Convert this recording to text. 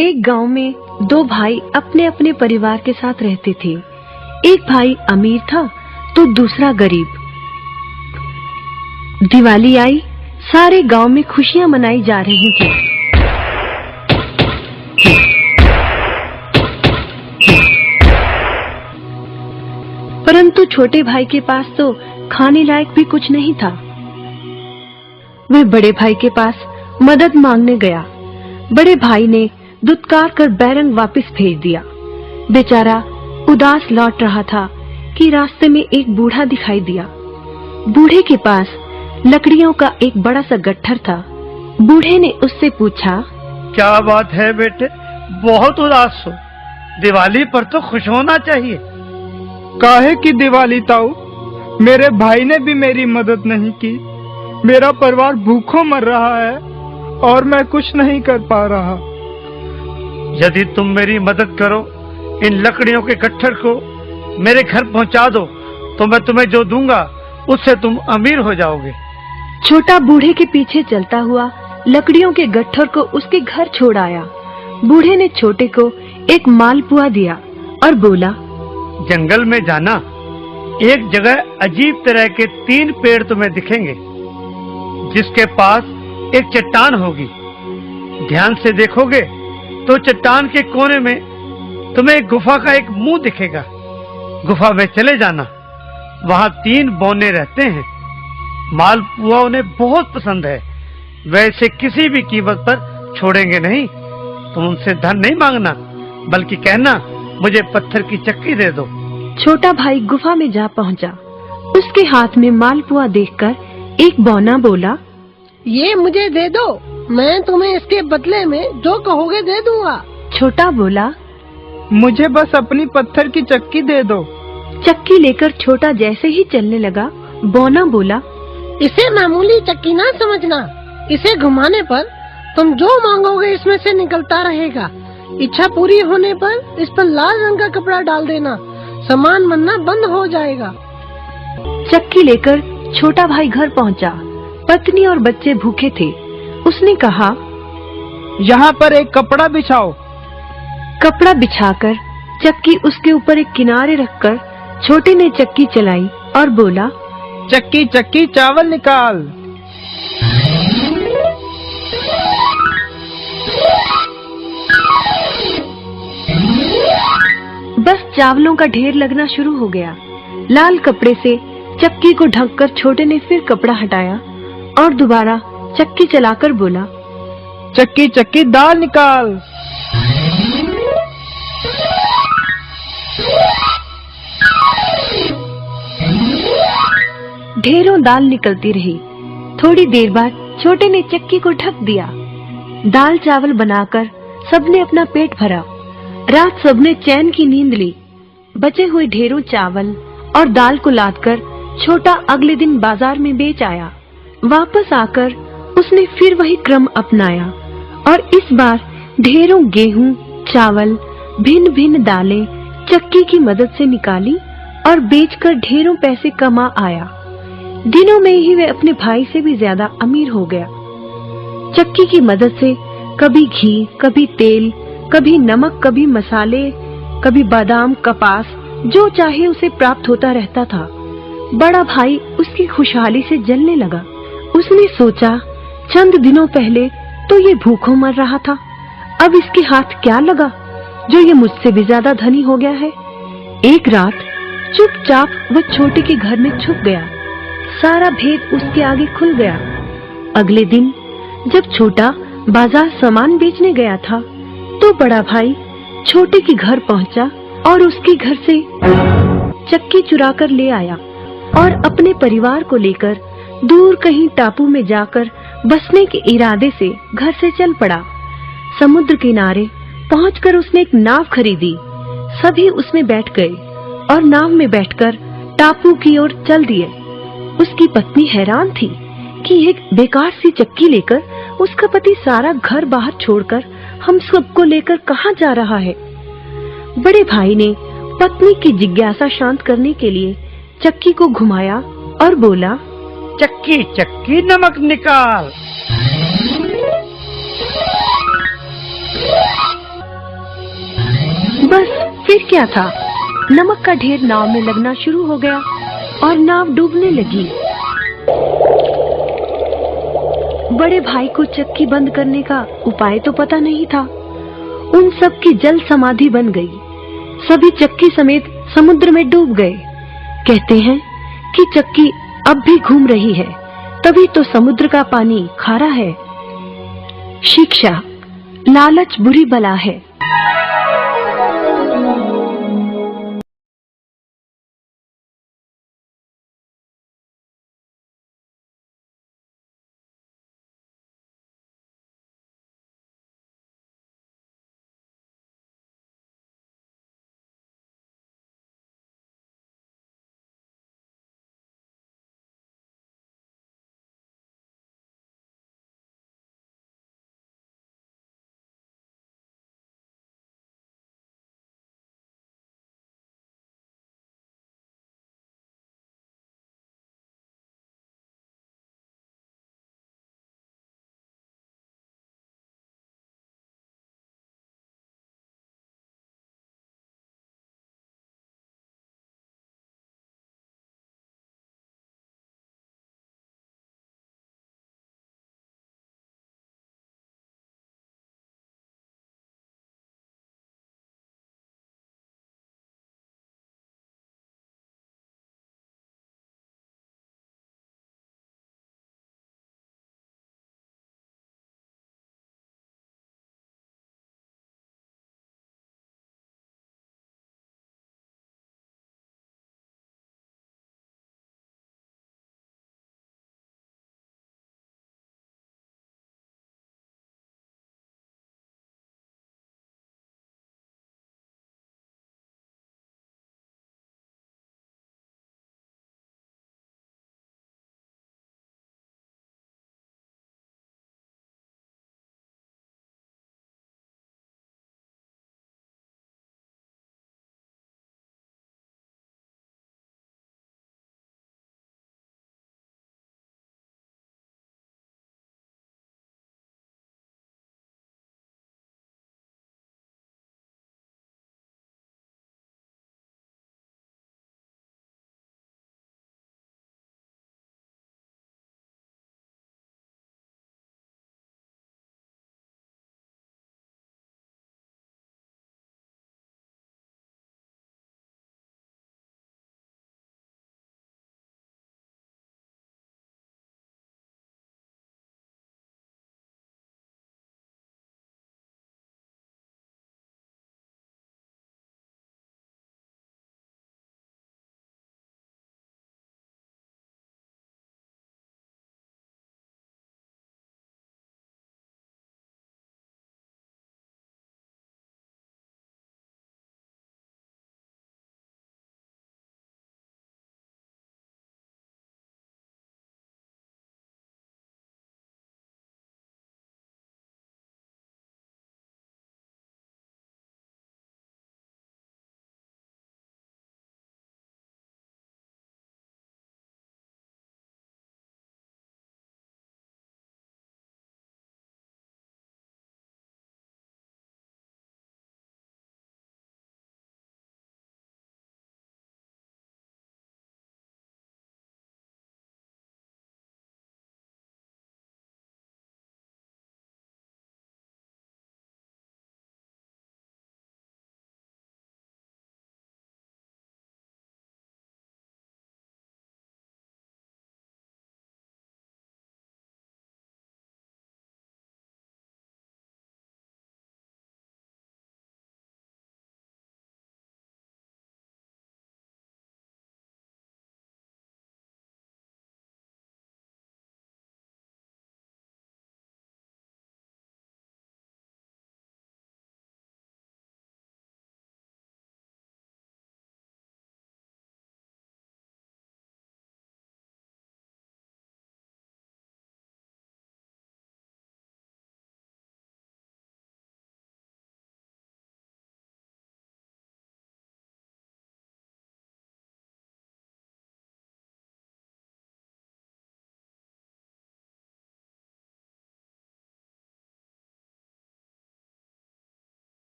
एक गांव में दो भाई अपने अपने परिवार के साथ रहते थे। एक भाई अमीर था तो दूसरा गरीब। दिवाली आई, सारे गांव में खुशियां मनाई जा रही थी। परंतु छोटे भाई के पास तो खाने लायक भी कुछ नहीं था। वह बड़े भाई के पास मदद मांगने गया। बड़े भाई ने दुत्कार कर बैरंग वापस भेज दिया। बेचारा उदास लौट रहा था कि रास्ते में एक बूढ़ा दिखाई दिया। बूढ़े के पास लकड़ियों का एक बड़ा सा गट्ठर था। बूढ़े ने उससे पूछा, क्या बात है बेटे, बहुत उदास हो? दिवाली पर तो खुश होना चाहिए। काहे की दिवाली ताऊ, मेरे भाई ने भी मेरी मदद नहीं की। मेरा परिवार भूखों मर रहा है और मैं कुछ नहीं कर पा रहा। यदि तुम मेरी मदद करो, इन लकड़ियों के गट्ठर को मेरे घर पहुंचा दो, तो मैं तुम्हें जो दूंगा उससे तुम अमीर हो जाओगे। छोटा बूढ़े के पीछे चलता हुआ लकड़ियों के गट्ठर को उसके घर छोड़ आया। बूढ़े ने छोटे को एक मालपुआ दिया और बोला, जंगल में जाना, एक जगह अजीब तरह के 3 पेड़ तुम्हें दिखेंगे, जिसके पास एक चट्टान होगी। ध्यान से देखोगे तो चट्टान के कोने में तुम्हें गुफा का एक मुंह दिखेगा। गुफा में चले जाना, वहां 3 बौने रहते हैं। मालपुआ उन्हें बहुत पसंद है, वैसे किसी भी कीमत पर छोड़ेंगे नहीं। तुम उनसे धन नहीं मांगना, बल्कि कहना, मुझे पत्थर की चक्की दे दो। छोटा भाई गुफा में जा पहुंचा। उसके हाथ में मालपुआ देखकर एक बौना बोला, ये मुझे दे दो, मैं तुम्हें इसके बदले में जो कहोगे दे दूंगा। छोटा बोला, मुझे बस अपनी पत्थर की चक्की दे दो। चक्की लेकर छोटा जैसे ही चलने लगा, बौना बोला, इसे मामूली चक्की ना समझना। इसे घुमाने पर तुम जो मांगोगे इसमें से निकलता रहेगा। इच्छा पूरी होने पर इस पर लाल रंग का कपड़ा डाल देना, सामान बनना बंद हो जाएगा। चक्की लेकर छोटा भाई घर पहुंचा। पत्नी और बच्चे भूखे थे। उसने कहा, यहाँ पर एक कपड़ा बिछाओ। कपड़ा बिछाकर चक्की उसके ऊपर एक किनारे रखकर छोटे ने चक्की चलाई और बोला, चक्की चक्की चावल निकाल। बस चावलों का ढेर लगना शुरू हो गया। लाल कपड़े से चक्की को ढककर छोटे ने फिर कपड़ा हटाया और दोबारा चक्की चलाकर बोला, चक्की चक्की दाल निकाल। ढेरों दाल निकलती रही। थोड़ी देर बाद छोटे ने चक्की को ढक दिया। दाल चावल बनाकर सबने अपना पेट भरा। रात सबने चैन की नींद ली। बचे हुए ढेरों चावल और दाल को लादकर छोटा अगले दिन बाजार में बेच आया। वापस आकर उसने फिर वही क्रम अपनाया और इस बार ढेरों गेहूं, चावल, भिन्न भिन्न दालें चक्की की मदद से निकाली और बेचकर ढेरों पैसे कमा आया। दिनों में ही वह अपने भाई से भी ज्यादा अमीर हो गया। चक्की की मदद से कभी घी, कभी तेल, कभी नमक, कभी मसाले, कभी बादाम, कपास, जो चाहे उसे प्राप्त होता रहता था। बड़ा भाई उसकी खुशहाली से जलने लगा। उसने सोचा, चंद दिनों पहले तो ये भूखों मर रहा था, अब इसके हाथ क्या लगा जो ये मुझसे भी ज्यादा धनी हो गया है। एक रात चुपचाप वह छोटे के घर में छुप गया। सारा भेद उसके आगे खुल गया। अगले दिन जब छोटा बाजार सामान बेचने गया था, तो बड़ा भाई छोटे के घर पहुंचा और उसके घर से चक्की चुरा कर ले आया और अपने परिवार को लेकर दूर कहीं टापू में जाकर बसने के इरादे से घर से चल पड़ा। समुद्र किनारे पहुंचकर उसने एक नाव खरीदी। सभी उसमें बैठ गए और नाव में बैठकर टापू की ओर चल दिए। उसकी पत्नी हैरान थी कि एक बेकार सी चक्की लेकर उसका पति सारा घर बाहर छोड़कर हम सबको लेकर कहाँ जा रहा है। बड़े भाई ने पत्नी की जिज्ञासा शांत करने के लिए चक्की को घुमाया और बोला, चक्की चक्की नमक निकाल। फिर क्या था, नमक का ढेर नाव में लगना शुरू हो गया और नाव डूबने लगी। बड़े भाई को चक्की बंद करने का उपाय तो पता नहीं था। उन सब की जल समाधि बन गई। सभी चक्की समेत समुद्र में डूब गए। कहते हैं कि चक्की अब भी घूम रही है, तभी तो समुद्र का पानी खारा है। शिक्षा, लालच बुरी बला है।